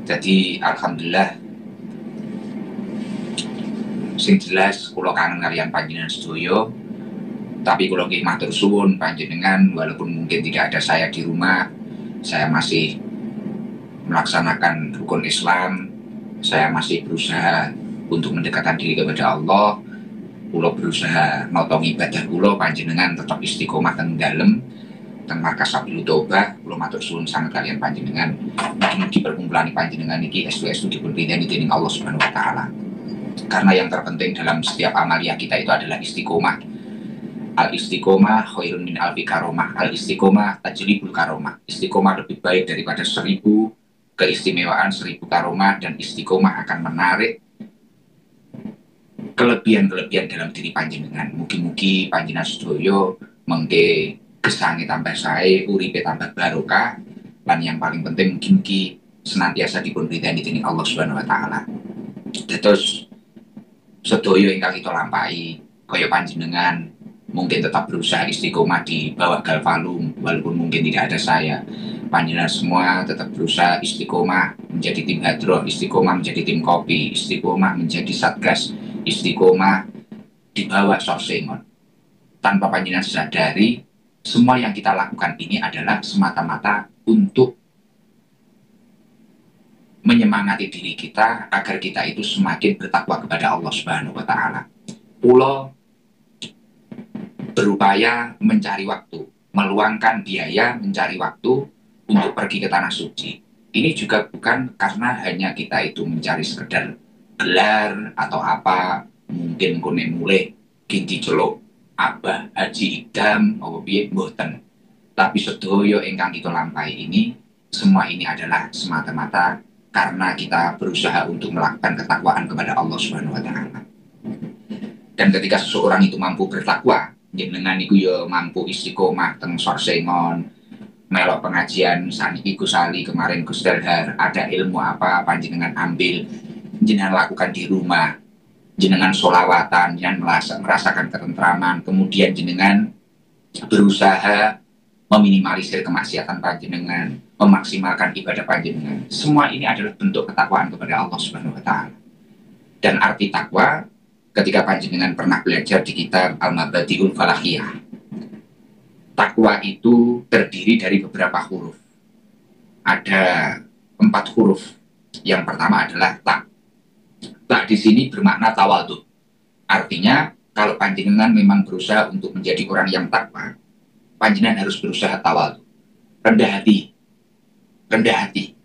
Jadi alhamdulillah sing jelas kula kangen kalian panjenengan sedaya. Tapi kula nggih matur suwun panjenengan, walaupun mungkin tidak ada saya di rumah, saya masih melaksanakan rukun Islam, saya masih berusaha untuk mendekatkan diri kepada Allah. Kula berusaha notongi ibadah kula, panjenengan tetap istiqomah teng dalem teng markas Sabilul Taubah. Kula matur suwun sanget kalian panjenengan. Mugi-mugi perkumpulan panjenengan iki estu-estu dipun ridani dening Allah Subhanahu wa taala. Karena yang terpenting dalam setiap amalia kita itu adalah istiqomah. Al istiqomah khairun min alfi karomah. Al istiqomah tajlibul karomah. Istiqomah lebih baik daripada 1000 keistimewaan, 1000 karomah, dan istiqomah akan menarik kelebihan-kelebihan dalam diri panjenengan. Mugi-mugi panjenengan sedaya mengke gesange tambah sae, uripe tambah barokah, lan yang paling penting mugi-mugi senantiasa dipun ridani dening Allah Subhanahu wa taala. Terus sedaya ingkang kita lampahi kaya panjenengan mungkin tetap berusaha istiqomah di bawah Galvalum, walaupun mungkin tidak ada saya. Panjenengan semua tetap berusaha istiqomah menjadi tim hadroh, istiqomah menjadi tim kopi, istiqomah menjadi satgas, istiqomah di bawah Sorsengon. Tanpa panjenengan sadari, semua yang kita lakukan ini adalah semata-mata untuk menyemangati diri kita agar kita itu semakin bertakwa kepada Allah Subhanahu wa taala. Pulau berupaya mencari waktu, meluangkan biaya mencari waktu untuk pergi ke tanah suci. Ini juga bukan karena hanya kita itu mencari sekedar gelar atau apa, mungkin kone mulai ginti celuk abah haji idam apa piye mboten. Tapi sedaya ingkang kita lampahi ini, semua ini adalah semata-mata karena kita berusaha untuk melakukan ketakwaan kepada Allah Subhanahu wa taala. Dan ketika seseorang itu mampu bertakwa, jenengan iku ya mampu istiqomah teng Sorsengon, melok pengajian saniki Gus Ali, kemarin Gus Dalhar, ada ilmu apa panjenengan ambil, jenengan lakukan di rumah, jenengan sholawatan, jenengan merasakan ketentraman, kemudian jenengan berusaha meminimalisir kemaksiatan panjenengan, memaksimalkan ibadah panjenengan. Semua ini adalah bentuk ketakwaan kepada Allah Subhanahu wa taala. Dan arti takwa ketika panjenengan pernah belajar di kitab Al-Mabadi'ul Falakiyah, takwa itu terdiri dari beberapa huruf. Ada 4 huruf. Yang pertama adalah tak. Tak di sini bermakna tawadhu. Artinya kalau panjenengan memang berusaha untuk menjadi orang yang takwa, panjenengan harus berusaha tawadhu, rendah hati,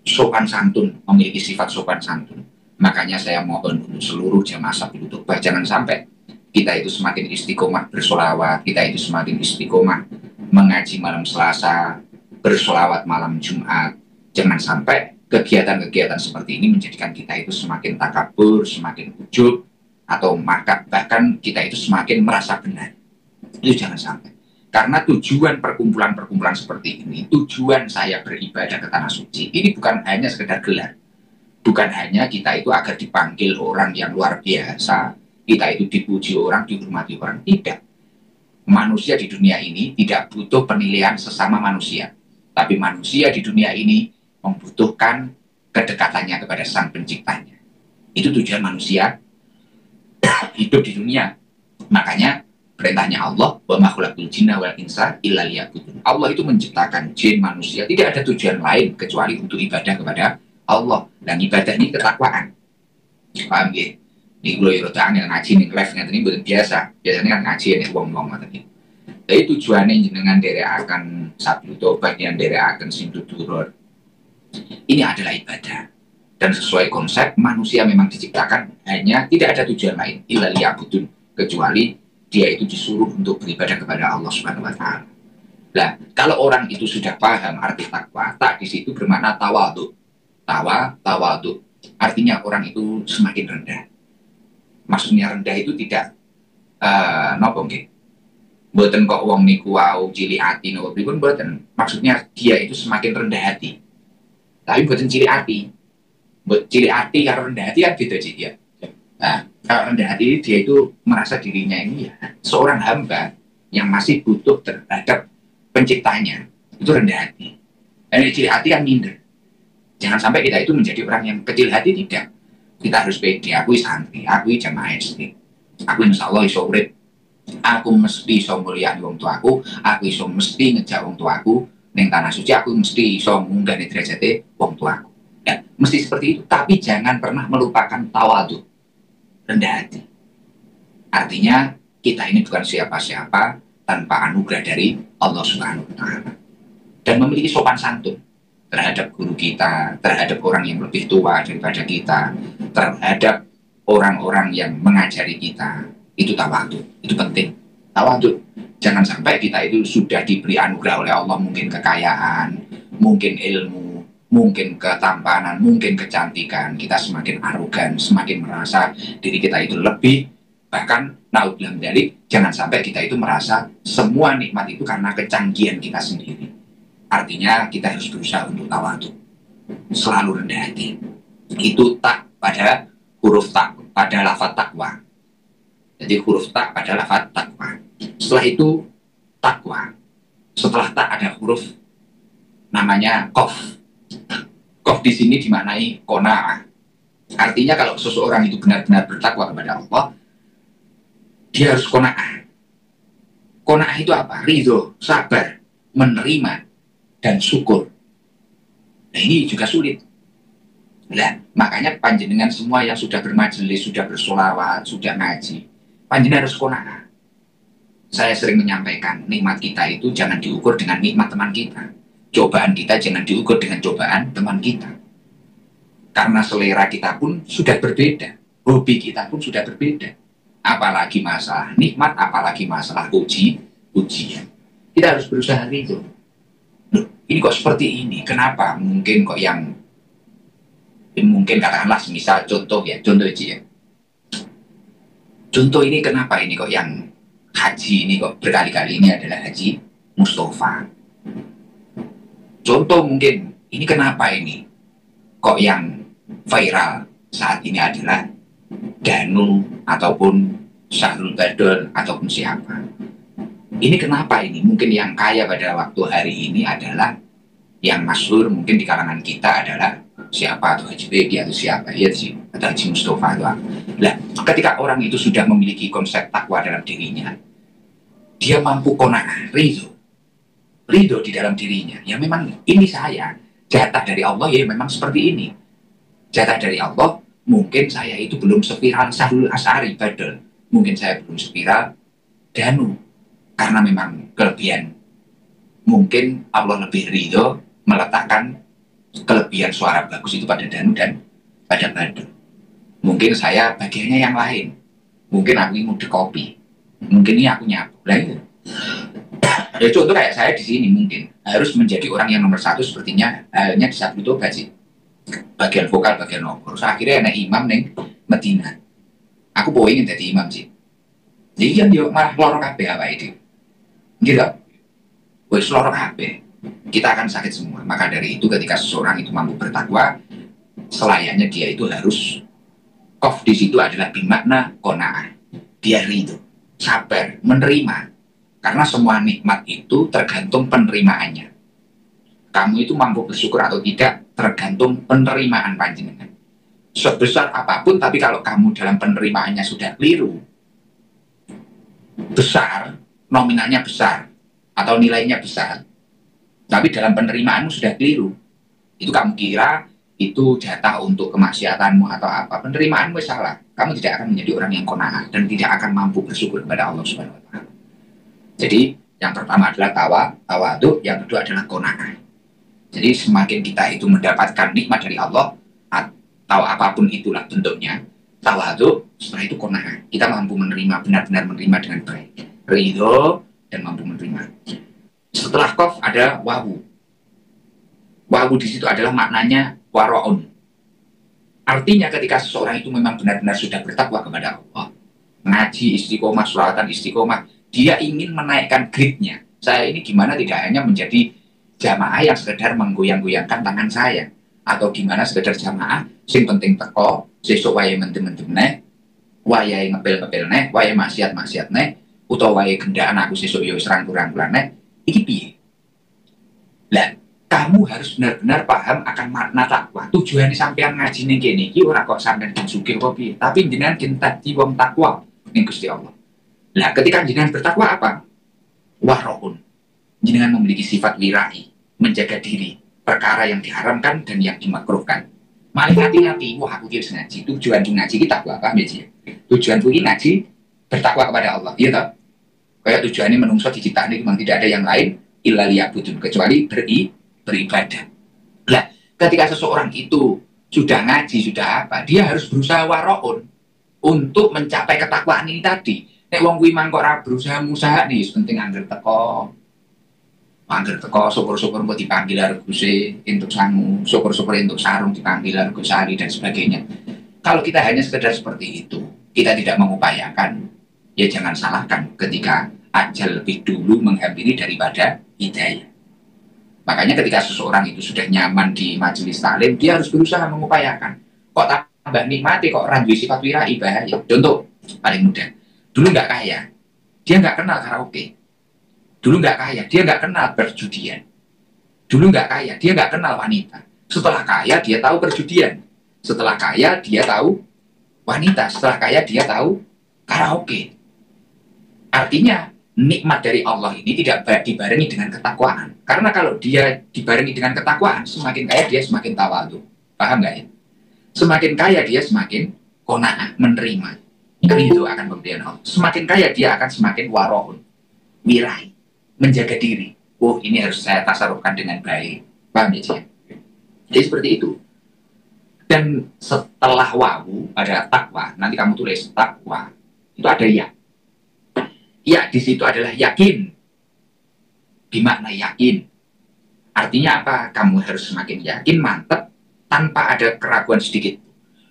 sopan santun, memiliki sifat sopan santun. Makanya saya mohon untuk seluruh jamaah Sabilul Taubah, jangan sampai kita itu semakin istiqomah bersolawat, kita itu semakin istiqomah mengaji malam Selasa, bersolawat malam Jumat. Jangan sampai kegiatan-kegiatan seperti ini menjadikan kita itu semakin takabur, semakin ujub, atau bahkan kita itu semakin merasa benar. Itu jangan sampai. Karena tujuan perkumpulan-perkumpulan seperti ini, tujuan saya beribadah ke tanah suci, ini bukan hanya sekedar gelar. Bukan hanya kita itu agar dipanggil orang yang luar biasa, kita itu dipuji orang, dihormati orang. Tidak. Manusia di dunia ini tidak butuh penilaian sesama manusia. Tapi manusia di dunia ini membutuhkan kedekatannya kepada Sang Penciptanya. Itu tujuan manusia hidup di dunia. Makanya perintahnya Allah, wa ma khalaqtul jinna wal insa illa liya'budun. Allah itu menciptakan jin manusia tidak ada tujuan lain kecuali untuk ibadah kepada Allah. Dan ibadah ini ketakwaan. Paham ya? Ini gue yang ngaji nih live ini bukan biasa. Biasanya kan ngaji nih wong-wong tadi. Jadi tujuannya jenengan akan Sabilul Taubah yang akan Simtuturor. Ini adalah ibadah. Dan sesuai konsep manusia memang diciptakan hanya tidak ada tujuan lain illa liya'budun, kecuali dia itu disuruh untuk beribadah kepada Allah Subhanahu wa taala. Nah, kalau orang itu sudah paham arti takwa, tak di situ bermakna tawadhu. Tawadhu artinya orang itu semakin rendah. Maksudnya rendah itu tidak nopo nggih. Mboten kok wong niku wau cilik ati nopo pripun mboten. Maksudnya dia itu semakin rendah hati. Tapi mboten cilik ati. Cilik hati karo rendah hati kan beda sih ya. Nah, kalau rendah hati dia itu merasa dirinya ini ya seorang hamba yang masih butuh terhadap penciptanya. Itu rendah hati. Dan cilik hati kan minder. Jangan sampai kita itu menjadi orang yang kecil hati, tidak. Kita harus pede, aku santri, aku jamaah SD. Aku insya Allah iso urip, aku mesti iso mulyani wong tuaku, aku iso mesti ngejak wong tuaku ning tanah suci, aku mesti iso munggani derajate wong tuaku. Ya, mesti seperti itu, tapi jangan pernah melupakan tawadhu, rendah hati. Artinya kita ini bukan siapa-siapa tanpa anugerah dari Allah Subhanahu wa Ta'ala, dan memiliki sopan santun terhadap guru kita, terhadap orang yang lebih tua daripada kita, terhadap orang-orang yang mengajari kita. Itu tawadhu, itu penting. Tawadhu, jangan sampai kita itu sudah diberi anugerah oleh Allah, mungkin kekayaan, mungkin ilmu, mungkin ketampanan, mungkin kecantikan, kita semakin arogan, semakin merasa diri kita itu lebih. Bahkan naudzubillah dari, jangan sampai kita itu merasa semua nikmat itu karena kecanggihan kita sendiri. Artinya kita harus berusaha untuk tawadhu, selalu rendah hati. Itu tak pada huruf tak, pada lafaz takwa. Jadi huruf tak pada lafaz takwa. Setelah itu takwa. Setelah tak ada huruf namanya qaf. Qaf di sini dimaknai qanaah. Artinya kalau seseorang itu benar-benar bertakwa kepada Allah, dia harus qanaah. Qanaah itu apa? Ridho, sabar, menerima, dan syukur. Nah, ini juga sulit. Nah, makanya panjenengan semua yang sudah bermajelis, sudah bersolawat, sudah ngaji, panjenengan harus qanaah. Saya sering menyampaikan, nikmat kita itu jangan diukur dengan nikmat teman kita. Cobaan kita jangan diukur dengan cobaan teman kita. Karena selera kita pun sudah berbeda, hobi kita pun sudah berbeda. Apalagi masalah nikmat, apalagi masalah ujian. Kita harus berusaha ridho. Loh, ini kok seperti ini? Kenapa? Mungkin kok yang mungkin katakanlah misal contoh ya, contoh ini kenapa ini kok yang haji ini kok berkali-kali ini adalah Haji Mustafa. Contoh mungkin ini kenapa ini kok yang viral saat ini adalah Danu ataupun Syahrul Badol ataupun siapa. Ini kenapa ini? Mungkin yang kaya pada waktu hari ini adalah yang masyhur mungkin di kalangan kita adalah siapa, atau Haji Begi atau siapa ya sih, atau Haji Mustafa atau apa. Nah, ketika orang itu sudah memiliki konsep takwa dalam dirinya, dia mampu qanaah, ridho di dalam dirinya. Ya memang ini saya, jatah dari Allah ya memang seperti ini. Jatah dari Allah, mungkin saya itu belum seviral Syahrul Asy'ari Badol, mungkin saya belum seviral Danu. Karena memang kelebihan, mungkin Allah lebih ridho meletakkan kelebihan suara bagus itu pada Danu dan pada Badul. Mungkin saya bagiannya yang lain. Mungkin aku ini ngudek kopi, mungkin ini aku nyapu. Nah itu. Ya contoh kayak saya di sini mungkin harus menjadi orang yang nomor satu sepertinya halnya di Sabil Toba sih. Bagian vokal, bagian nomor. Terus akhirnya ada imam neng Medina. Aku ingin jadi imam sih. Jadi kan dia malah lorong kabeh apa itu. Gitu, wes lorong HP, kita akan sakit semua. Maka dari itu ketika seseorang itu mampu bertakwa, selayaknya dia itu harus qaf di situ adalah bimakna qanaah. Dia ridho, sabar, menerima. Karena semua nikmat itu tergantung penerimaannya. Kamu itu mampu bersyukur atau tidak tergantung penerimaan panjenengan. Sebesar apapun, tapi kalau kamu dalam penerimaannya sudah keliru, besar, nominalnya besar atau nilainya besar, tapi dalam penerimaanmu sudah keliru, itu kamu kira itu jatah untuk kemaksiatanmu atau apa, penerimaanmu salah, kamu tidak akan menjadi orang yang qanaah dan tidak akan mampu bersyukur kepada Allah Subhanahu wa Ta'ala. Jadi yang pertama adalah tawadhu, yang kedua adalah qanaah. Jadi semakin kita itu mendapatkan nikmat dari Allah atau apapun itulah bentuknya, tawadhu, setelah itu qanaah, kita mampu menerima, benar-benar menerima dengan baik, ridho dan mampu menerima. Setelah qaf ada wawu. Wawu di situ adalah maknanya waraun. Artinya ketika seseorang itu memang benar-benar sudah bertakwa kepada Allah, ngaji istiqomah, sholawatan istiqomah, dia ingin menaikkan grade-nya. Saya ini gimana tidak hanya menjadi jamaah yang sekedar menggoyang-goyangkan tangan saya, atau gimana sekedar jamaah sing penting teko, sesuk wae mentem-mentem neh, wayahe ngepel-ngepel neh, wayahe maksiat-maksiat neh, utawa wae gendaan aku sesuk yo wis rangkul-rangkulan neh, iki piye? Lah, kamu harus benar-benar paham akan makna takwa. Tujuannya sampean ngaji ning kene iki ora kok sampean sugih kok piye, tapi jenengan dadi wong takwa ning Gusti Allah. Nah, ketika jenengan bertakwa apa? Waraun. Jenengan memiliki sifat wirai, menjaga diri, perkara yang diharamkan dan yang dimakruhkan. Maling hati-hati, wah aku kira ngaji. Tujuan ngaji kita apa ya? Tujuan ngaji bertakwa kepada Allah, iya toh? Kayak tujuannya menungso diciptakan ini memang tidak ada yang lain illa liya'budun, kecuali beribadah. Nah, ketika seseorang itu sudah ngaji, sudah apa, dia harus berusaha waraun untuk mencapai ketakwaan ini tadi. Nek wong kuwi mangkok ora berusaha musaha nih, penting angger teko. Angger teko syukur-syukur kok dipanggil arguse entuk sangu, syukur-syukur entuk sarung dipanggil argusari dan sebagainya. Kalau kita hanya sekedar seperti itu, kita tidak mengupayakan, ya jangan salahkan ketika ajal lebih dulu menghampiri daripada hidayah. Makanya ketika seseorang itu sudah nyaman di majelis taklim, dia harus berusaha mengupayakan. Kok tambah nikmati, kok randu sifat wirai bahaya. Contoh paling mudah, dulu nggak kaya, dia nggak kenal karaoke. Dulu nggak kaya, dia nggak kenal perjudian. Dulu nggak kaya, dia nggak kenal wanita. Setelah kaya, dia tahu perjudian. Setelah kaya, dia tahu wanita. Setelah kaya, dia tahu karaoke. Artinya, nikmat dari Allah ini tidak dibarengi dengan ketakwaan. Karena kalau dia dibarengi dengan ketakwaan, semakin kaya dia semakin tawadu. Paham nggak ya? Semakin kaya dia semakin qanaah, menerima. Itu akan pemberian Allah. Semakin kaya dia akan semakin warohun, wirai, menjaga diri. Oh, ini harus saya tasarufkan dengan baik. Paham ya? Jadi seperti itu. Dan setelah wawu ada takwa. Nanti kamu tulis takwa. Itu ada ya. Ya, di situ adalah yakin. Dimakna yakin. Artinya apa? Kamu harus semakin yakin, mantap, tanpa ada keraguan sedikit.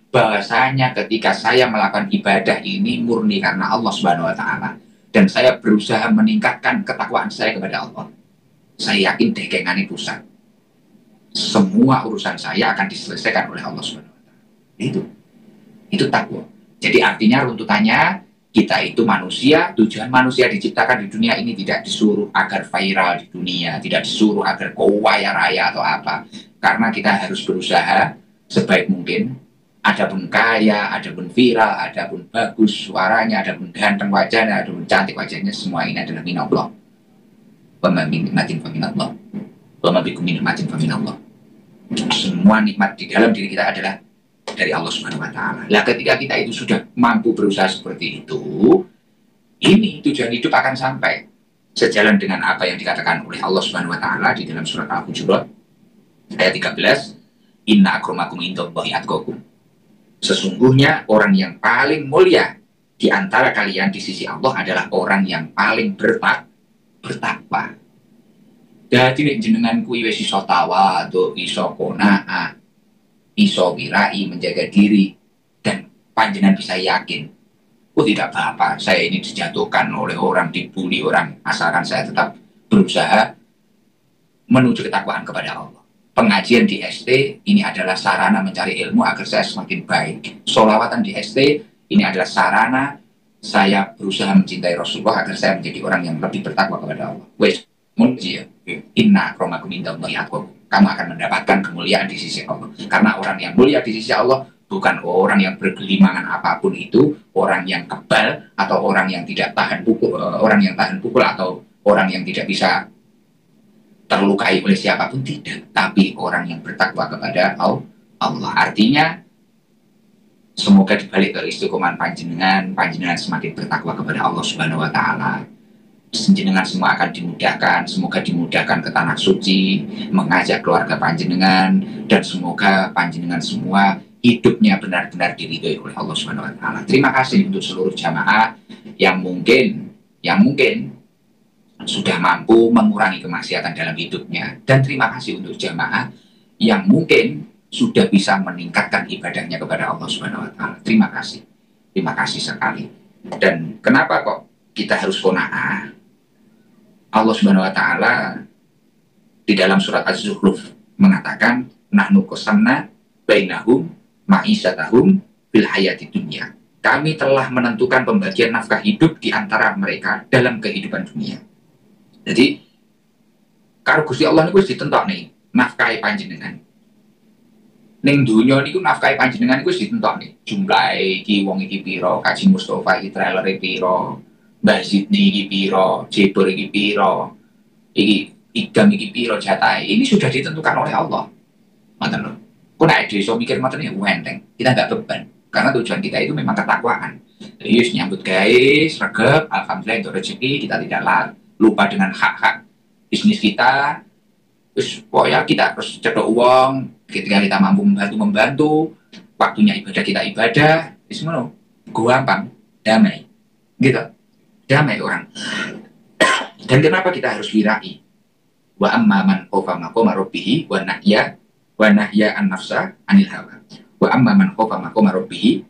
Bahwasanya ketika saya melakukan ibadah ini murni karena Allah Subhanahu wa Ta'ala, dan saya berusaha meningkatkan ketakwaan saya kepada Allah, saya yakin dekengane pusat. Semua urusan saya akan diselesaikan oleh Allah Subhanahu wa Ta'ala. Itu takwa. Jadi artinya runtutannya, kita itu manusia, tujuan manusia diciptakan di dunia ini tidak disuruh agar viral di dunia, tidak disuruh agar kaya raya atau apa. Karena kita harus berusaha sebaik mungkin. Adapun kaya, adapun viral, adapun bagus suaranya, adapun ganteng wajahnya, adapun cantik wajahnya, semua ini adalah minallah. Wa ma min nikmatin fa minallah. Wa ma bikum min nikmatin fa minallah. Semua nikmat di dalam diri kita adalah dari Allah Subhanahu wa Ta'ala. Nah, ketika kita itu sudah mampu berusaha seperti itu, ini tujuan hidup akan sampai sejalan dengan apa yang dikatakan oleh Allah Subhanahu wa Ta'ala di dalam surat Al-Hujurat ayat 13, inna akramakum indallahi atqakum. Sesungguhnya orang yang paling mulia di antara kalian di sisi Allah adalah orang yang paling bertakwa. Jadi jenengan kuwi wis iso tawadhu, iso qanaah, iso wirai, menjaga diri, dan panjenengan bisa yakin, oh tidak apa-apa, saya ini dijatuhkan oleh orang, dibully orang, asalkan saya tetap berusaha menuju ketakwaan kepada Allah. Pengajian di ST ini adalah sarana mencari ilmu agar saya semakin baik. Sholawatan di ST ini adalah sarana saya berusaha mencintai Rasulullah agar saya menjadi orang yang lebih bertakwa kepada Allah. Wes, mulia, inna akramakum indallahi atqakum. Kamu akan mendapatkan kemuliaan di sisi Allah. Karena orang yang mulia di sisi Allah bukan orang yang bergelimangan apapun itu, orang yang kebal atau orang yang tidak tahan pukul, orang yang tahan pukul atau orang yang tidak bisa terlukai oleh siapapun, tidak. Tapi orang yang bertakwa kepada Allah. Artinya semoga dibalik ke istiqomah panjenengan semakin bertakwa kepada Allah Subhanahu wa Ta'ala. Panjenengan semua akan dimudahkan, semoga dimudahkan ke tanah suci, mengajak keluarga panjenengan, dan semoga panjenengan semua hidupnya benar-benar diridhoi oleh Allah Subhanahu wa Ta'ala. Terima kasih untuk seluruh jamaah yang mungkin sudah mampu mengurangi kemaksiatan dalam hidupnya, dan terima kasih untuk jamaah yang mungkin sudah bisa meningkatkan ibadahnya kepada Allah Subhanahu wa Ta'ala. Terima kasih sekali. Dan kenapa kok kita harus qanaah? Allah Subhanahu wa Ta'ala di dalam surat Az-Zukhruf mengatakan, nahnu qasamna bainahum ma'isyatahum fil hayati dunya. Kami telah menentukan pembagian nafkah hidup di antara mereka dalam kehidupan dunia. Jadi karo Gusti Allah niku wis ditentok nih. nafkahi panjenengan. Ning donya niku nafkahi panjenengan iku ditentokne. Jumlahe iki wong iki pira, Kaji Mustofa iki trailere pira, Mbah Zidni iki pira, Jebor iki pira, iki Igam iki pira jatahe. Ini sudah ditentukan oleh Allah. Ngoten lho. Kok nek dhewe mikir ngoten ya enteng. Kita enggak beban. Karena tujuan kita itu memang ketakwaan. Jadi nyambut gawe, sregep, alhamdulillah untuk rezeki, kita tidak lupa dengan hak-hak bisnis kita. Terus pokoknya kita harus cetok uang, ketika kita mampu membantu, waktunya ibadah kita ibadah, semua gampang, damai, gitu, damai orang. Dan kenapa kita harus wirai? Wa amma man khofa maqama rabbih wa nahya an nafsa anil hawa. Wa amma man khofa maqama rabbih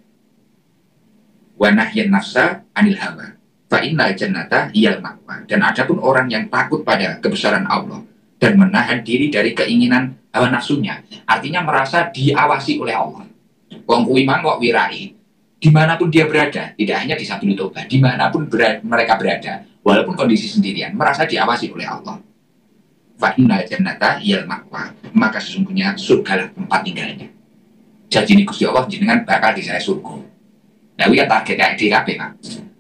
wa nahya nafsa anil hawa. Fa innal jannata hiyal ma'wa. Dan adapun orang yang takut pada kebesaran Allah dan menahan diri dari keinginan hawa nafsunya, artinya merasa diawasi oleh Allah. Wong kuwi mang kok wirai, dimanapun dia berada, tidak hanya di Sabil Toba, dimanapun mereka berada, walaupun kondisi sendirian, merasa diawasi oleh Allah. Fa innal jannata hiyal ma'wa, maka sesungguhnya surgalah tempat tinggalnya. Jadi ini Gusti Allah jenengan bakal di saya surga. Nah, ini kan target DKP kan.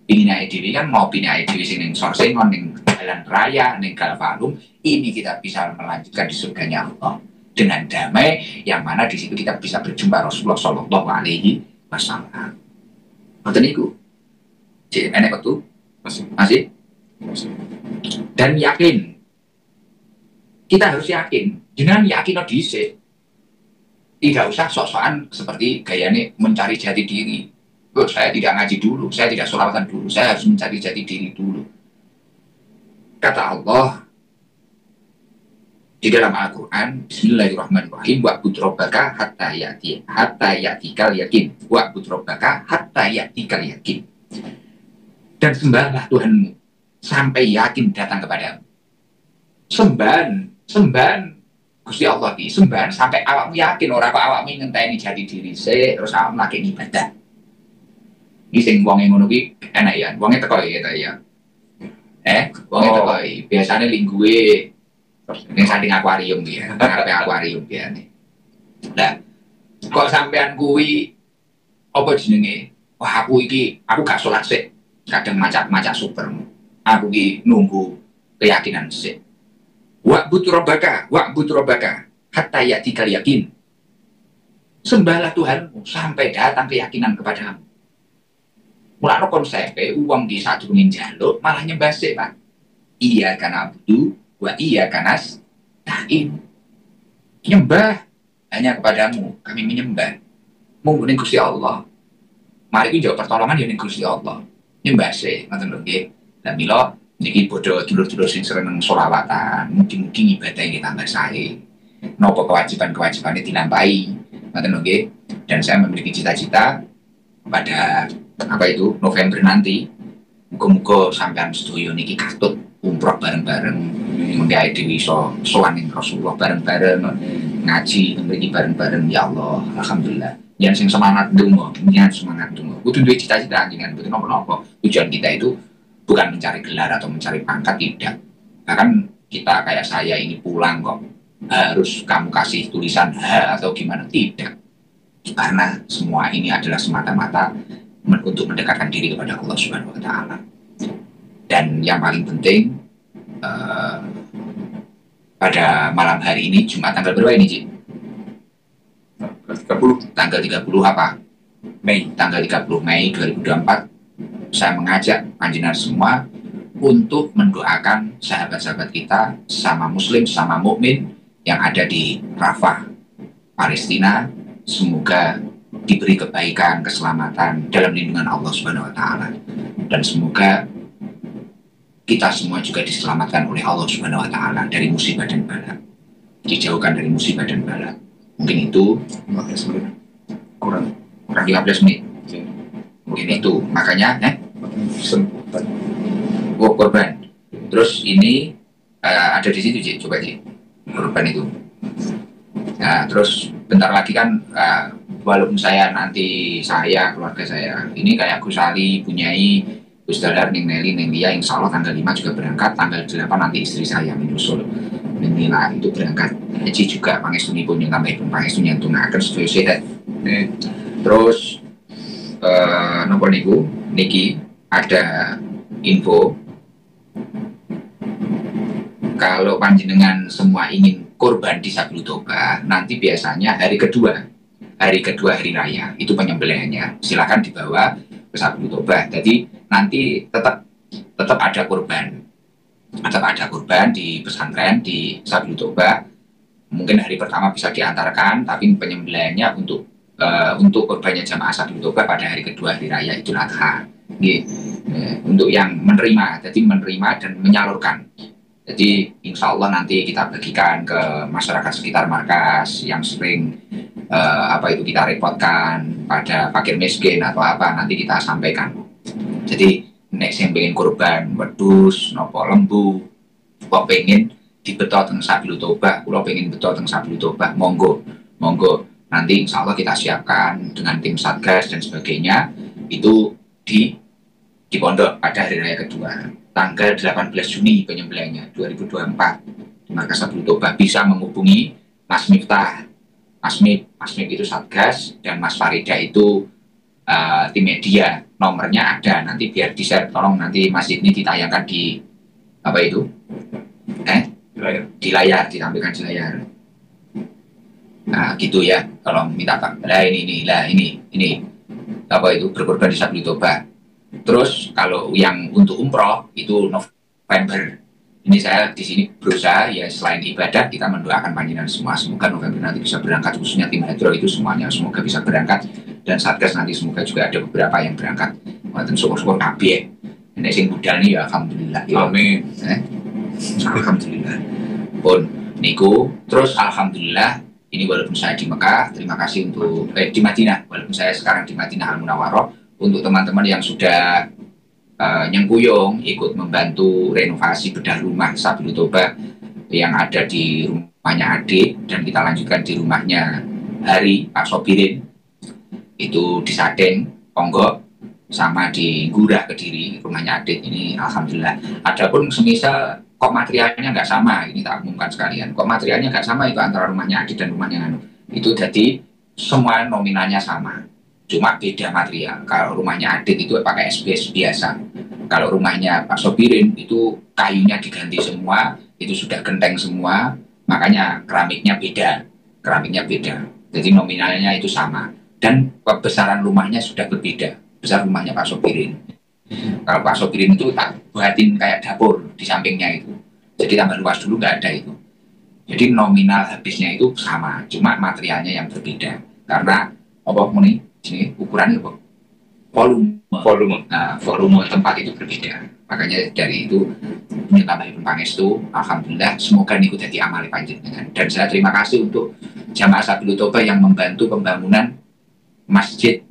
Pinginnya EDW kan mau pindah EDW sini Sorsengon, ning jalan raya, ning Galvalum, ini kita bisa melanjutkan di surganya Allah dengan damai, yang mana di situ kita bisa berjumpa Rasulullah Shallallahu Alaihi Wasallam. Betul niku. Cek enek waktu masih. Dan yakin, kita harus yakin. Jangan yakin dhisik. Tidak usah sok-sokan seperti gayanya mencari jati diri. Oh, saya tidak ngaji dulu, saya tidak sholawatan dulu, saya harus mencari jati diri dulu. Kata Allah di dalam Al-Quran, Bismillahirrahmanirrahim, wa'bud rabbaka hatta ya'tikal yakin, wa'bud rabbaka hatta ya'tikal yakin. Dan sembahlah Tuhanmu sampai yakin datang kepadamu. Sembahan Gusti Allah ini, sembahan sampai awakmu yakin, orang kok awakmu ngenteni jati diri terus awakmu lagi ibadah. Ini sing wonge ngono ki enak ya, wonge teko ya ta ya. Wonge teko. Biasane lingguhe ning samping akuarium ki ya, ngarepe akuarium ki ane. Lah, kok sampean kuwi apa jenenge? Wah, aku gak salat sik. Kadang macak-macak super. Aku ki nunggu keyakinan sik. Wa'bud rabbaka hatta ya'tikal yakin. Sembahlah Tuhanmu sampai datang keyakinan kepadamu. Mulanya konsepnya uang di satu njaluk malah nyembah sih Pak. Iya karena abdu wa iya karena nasta'in. Nyembah hanya kepadamu, kami menyembah. Mungkin Gusti Allah. Mari kita jawab pertolongan ya Gusti Allah. Nyembah sih, ngoten lho nggih. Lah mila niki bodho dulur-dulur sing seneng sholawatan, mungkin ibadah yang tambah sae. Napa kewajiban-kewajibannya dilampahi, ngoten lho nggih. Dan saya memiliki cita-cita pada November nanti, muga-muga sampean sedoyo niki katut umroh bareng-bareng, menggawe dhewe iso sowan ning Rasulullah bareng-bareng, ngaji mriki bareng-bareng ya Allah, alhamdulillah. Yang sing semangat donga, kudu duwe cita-cita jenengan, mboten napa-napa. Tujuan kita itu bukan mencari gelar atau mencari pangkat, tidak. Bahkan kita kayak saya ini pulang kok harus kamu kasih tulisan H atau gimana, tidak. Karena semua ini adalah semata-mata untuk mendekatkan diri kepada Allah Subhanahu wa Ta'ala. Dan yang paling penting, pada malam hari ini, Jumat tanggal berapa ini, Cik? Tanggal 30 apa? Mei. Tanggal 30 Mei 2024, saya mengajak panjenengan semua untuk mendoakan sahabat-sahabat kita, sama muslim, sama mukmin yang ada di Rafah, Palestina. Semoga diberi kebaikan, keselamatan dalam lindungan Allah Subhanahu wa Ta'ala. Dan semoga kita semua juga diselamatkan oleh Allah Subhanahu wa Ta'ala dari musibah dan bala. Dijauhkan dari musibah dan bala. Mungkin itu 15 menit. Kurang 15 menit. Mungkin itu. Makanya korban. Terus ini ada di situ, Cik. Coba, Cik. Korban itu. Nah, terus bentar lagi kan walaupun keluarga saya ini kayak Gus Ali, Bunyai, Gus Dadar, Neng Nelly, Neng Lia, insya Allah tanggal 5 juga berangkat, tanggal 8 nanti istri saya menyusul. Alhamdulillah itu berangkat haji juga pangestunipun yang tambah pun pangestu nyantunaken sedaya sehat. Terus napa niku niki ada info kalau panjenengan semua ingin kurban di Sabilul Toba, nanti biasanya hari kedua hari raya itu penyembelihannya silakan dibawa ke Sabilul Toba. Jadi nanti tetap ada kurban di pesantren di Sabilul Toba. Mungkin hari pertama bisa diantarkan, tapi penyembelihannya untuk kurbannya jamaah Sabilul Toba pada hari kedua hari raya Idul Adha. Untuk yang menerima, jadi menerima dan menyalurkan. Jadi insya Allah nanti kita bagikan ke masyarakat sekitar markas yang sering kita repotkan pada fakir miskin atau apa, nanti kita sampaikan. Jadi nek sing pengen kurban wedhus nopo lembu kok pengen dibetot teng Sabilul Toba, kula pengen betot teng Sabilul Toba, monggo nanti insya Allah kita siapkan dengan tim satgas dan sebagainya itu di pondok pada hari raya kedua tanggal 18 Juni penyembelihannya 2024 di markas Sabilul Toba. Bisa menghubungi Mas Miftah, Mas Mif itu satgas, dan Mas Farida itu tim media. Nomornya ada, nanti biar di-share, tolong nanti masjid ini ditayangkan di di layar, ditampilkan di layar. Nah gitu ya, kalau minta Pak. Nah ini berkorban di Sabilul Toba. Terus kalau yang untuk umroh itu November. Ini saya di sini berusaha ya, selain ibadah kita mendoakan panjenengan semua, semoga November nanti bisa berangkat, khususnya tim Hadro itu semuanya semoga bisa berangkat, dan satgas nanti semoga juga ada beberapa yang berangkat. Wonten syukur-syukur kabeh. Nek sing budal nih ya alhamdulillah. Amin. Alhamdulillah. Pun niku terus alhamdulillah ini walaupun saya di Mekah, terima kasih untuk di Madinah, walaupun saya sekarang di Madinah Al Munawwaroh, untuk teman-teman yang sudah nyengkuyung ikut membantu renovasi bedah rumah Sabilul Toba yang ada di rumahnya adik, dan kita lanjutkan di rumahnya Hari Pak Sobirin itu di Sadeng Ponggok sama di Gurah Kediri rumahnya adik ini alhamdulillah. Adapun semisal kok materialnya nggak sama, ini tak umumkan sekalian, kok materialnya nggak sama itu antara rumahnya adik dan rumahnya itu, jadi semua nominalnya sama, cuma beda material. Kalau rumahnya Adit itu pakai SBS biasa, kalau rumahnya Pak Sobirin itu kayunya diganti semua, itu sudah genteng semua, makanya keramiknya beda, jadi nominalnya itu sama, dan kebesaran rumahnya sudah berbeda, besar rumahnya Pak Sobirin. Kalau Pak Sobirin itu tak buatin kayak dapur di sampingnya itu, jadi tambah luas, dulu nggak ada itu. Jadi nominal habisnya itu sama, cuma materialnya yang berbeda, karena sini ukurannya volume. Nah, volume tempat itu berbeda. Makanya dari itu tambahipun pangestu, alhamdulillah semoga niku dadi amale panjenengan. Dan saya terima kasih untuk jamaah Sabilul Toba yang membantu pembangunan Masjid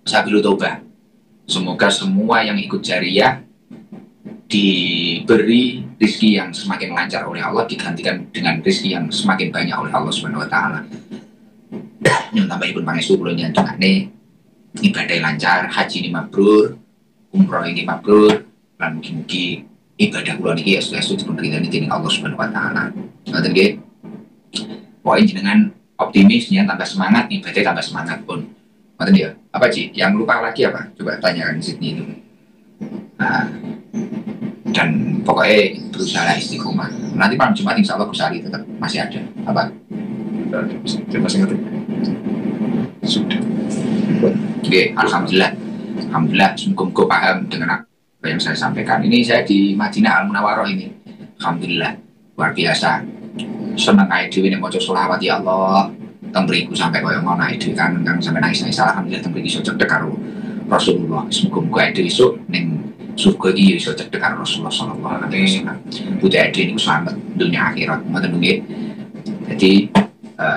Sabilul Toba. Semoga semua yang ikut jariah diberi rizki yang semakin lancar oleh Allah, digantikan dengan rizki yang semakin banyak oleh Allah Subhanahu wa taala. Yang tambahipun pangestu kula nyantungane ibadah lancar, haji ini mabrur, umroh ini mabrur, lan mugi-mugi ibadah kula niki estu-estu dipun ridani dening Allah Subhanahu wa taala. Ngoten nggih. Pokoke jenengan optimis ya, tambah semangat, ibadah tambah semangat pun. Ngoten ya. Apa Ci? Yang lupa lagi apa? Coba tanyakan Sydney itu. Nah, dan pokoknya berusaha istiqomah. Nanti malam Jumat insya Allah Gus Ali tetap masih ada. Apa? Masih ngerti. Sudah. Oke, alhamdulillah. Semoga paham dengan apa yang saya sampaikan. Ini saya di Madinah Al Munawwaroh ini. Alhamdulillah, luar biasa. Senang ae dhewe nek maca sholawat ya Allah. Teng mriku sampai koyo ngono ae dhewe kan sampai nangis-nangis. Alhamdulillah teng mriki iso cedhek karo Rasulullah. Semoga ae dhewe iso ning surga iki iso cedhek karo Rasulullah sallallahu alaihi wasallam. Budaya dhewe niku selamat dunia akhirat. Ngoten nggih. Jadi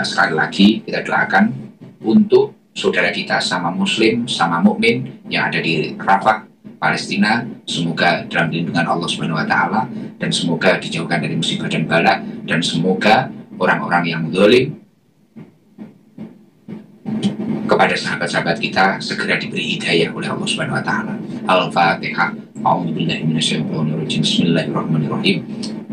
sekali lagi kita doakan untuk saudara kita sama muslim, sama mukmin yang ada di Rafah, Palestina, semoga dalam lindungan Allah Subhanahu wa taala, dan semoga dijauhkan dari musibah dan bala, dan semoga orang-orang yang zalim kepada sahabat-sahabat kita segera diberi hidayah oleh Allah Subhanahu wa taala. Al-Fatihah. A'udzubillahi minasyaitonir rajim. Bismillahirrahmanirrahim.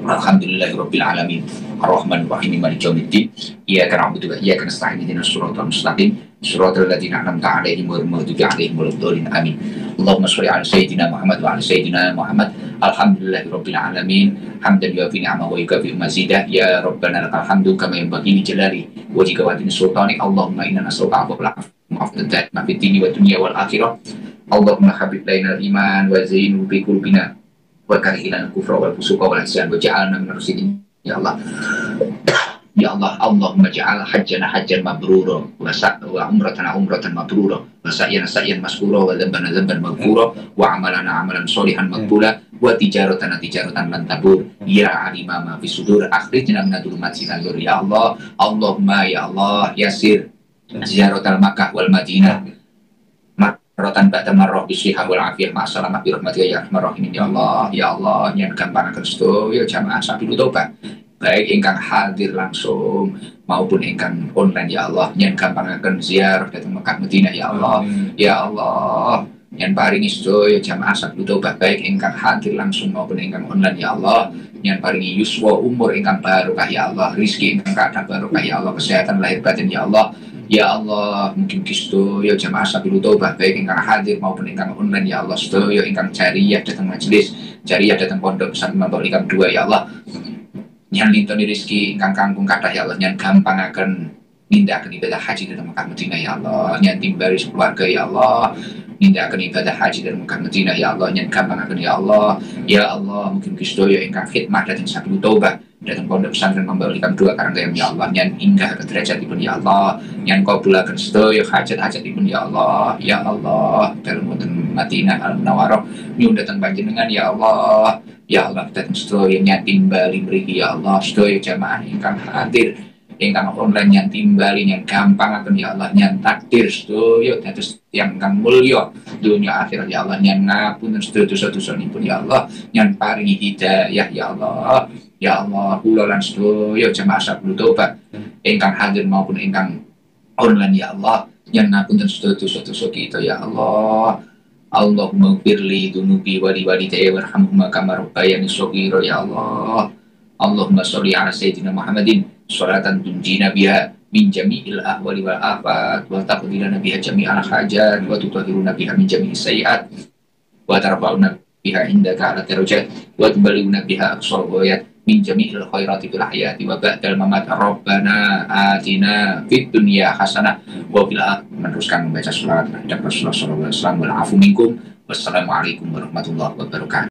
Alhamdulillahirabbil alamin. Ar-Rahmanir Rahim Maliki Yaumiddin. Iyyaka na'budu wa iyyaka nasta'in ihdinas siratal mustaqim siratal ladzina an'amta 'alaihim ghairil maghdubi 'alaihim waladdallin. Amin. Allahumma shalli 'ala sayyidina Muhammad wa 'ala sayyidina Muhammad. Alhamdulillahirabbil alamin. Hamdan yuwafi ni'amahu wa yukafi mazidah. Ya Rabbana lakal hamdu kama yanbaghi li jalali wajhika wa sultanik. Allahumma inna nas'aluka 'afwa ma fid dini wa dunya wal akhirah. Allahumma habib lainal iman wa zayyinhu fi qulubina wa karihil kufra wal fusuqa wal isyan wa ja'alna minar rasyidin. Ya Allah, ya Allah, Allahumma ja'al hajjana hajjan mabrura wa umratana umratan mabrura wa sa'yana sa'yan maskura wa dhanbana dhanban maghfura wa amalana amalan sholihan maqbula wa tijaratana tijaratan lan tabur. Ya alima ma fi sudur akhrijna min adh-dhulumati ila nur. Ya Allah, Allahumma ya Allah yasir ziyaratal Makkah wal Madinah rotan ba'da marrah bisihah wal afiyah ma'assalamah bi rahmatika ya arhamar rahimin. Ya Allah, ya Allah, nyen gampang sedaya jamaah sabilu tobat baik ingkang hadir langsung maupun ingkang online. Ya Allah, nyen gampangaken ziarah dhateng Mekah Madinah. Ya Allah, ya Allah, nyen paringi sedaya jamaah sabilu tobat baik ingkang hadir langsung maupun ingkang online. Ya Allah, nyen paringi yuswa umur ingkang barokah. Ya Allah, rizki ingkang kathah barokah. Ya Allah, kesehatan lahir batin. Ya Allah, ya Allah, mungkin kisto ya jamaah sabilu taubah baik ingkang hadir maupun ingkang online. Ya Allah, sedaya ingkang jariyah datang majelis, jariyah datang pondok pesantren Mampu Ikam 2. Ya Allah, nyan lintoni rezeki ingkang kangkung kathah. Ya Allah, nyan gampangaken nindakaken ibadah haji datang Mekah Madinah. Ya Allah, nyan timbali keluarga. Ya Allah, nindakaken ibadah haji datang Mekah Madinah. Ya Allah, nyan gampangaken. Ya Allah, ya Allah, mungkin kisto ya ingkang khidmah datang sabilu taubah datang pondok pesantren Mampu Ikam 2 Karanggayam. Ya Allah, nyan inggah ke derajatipun. Ya Allah, nyan kabulaken sedaya hajat-hajatipun. Ya Allah, ya Allah, dalem wonten Madinah Al-Munawwarah nyuwun dhateng panjenengan. Ya Allah, ya Allah, dhateng sedaya nyan timbali mriki. Ya Allah, sedaya jamaah ingkang hadir ingkang online nyan timbali nyan gampangaken. Ya Allah, nyan takdir sedaya dados tiyang kang mulya dunya akhirat. Ya Allah, nyan ngapunten sedaya dosa-dosanipun. Ya Allah, nyan paringi hidayah. Ya Allah, ya Allah, kula lan sedaya jamaah sabilu taubah ingkang hadir maupun ingkang online. Ya Allah, yang ngapunten sedaya dosa-dosa kita. Ya Allah, Allahumma firli dunubi wali walidayya warhamhuma kama rabbayani shaghira. Ya Allah, Allahumma sholli ala sayyidina Muhammadin sholatan tunjina biha min jami'il ahwali wal afat wa taqdirana biha jami'al hajat wa tutahhiruna biha min jami'is sayyi'at wa tarfa'una biha indaka ala darajat wa tuballighuna biha aqsal ghayat min jami'il khairati fil hayati wa ba'dal mamat. Rabbana atina fid dunya hasanah wa fil akhirati. Meneruskan membaca selawat terhadap Rasulullah sallallahu alaihi wasallam. Wal afu minkum. Wassalamualaikum warahmatullahi wabarakatuh.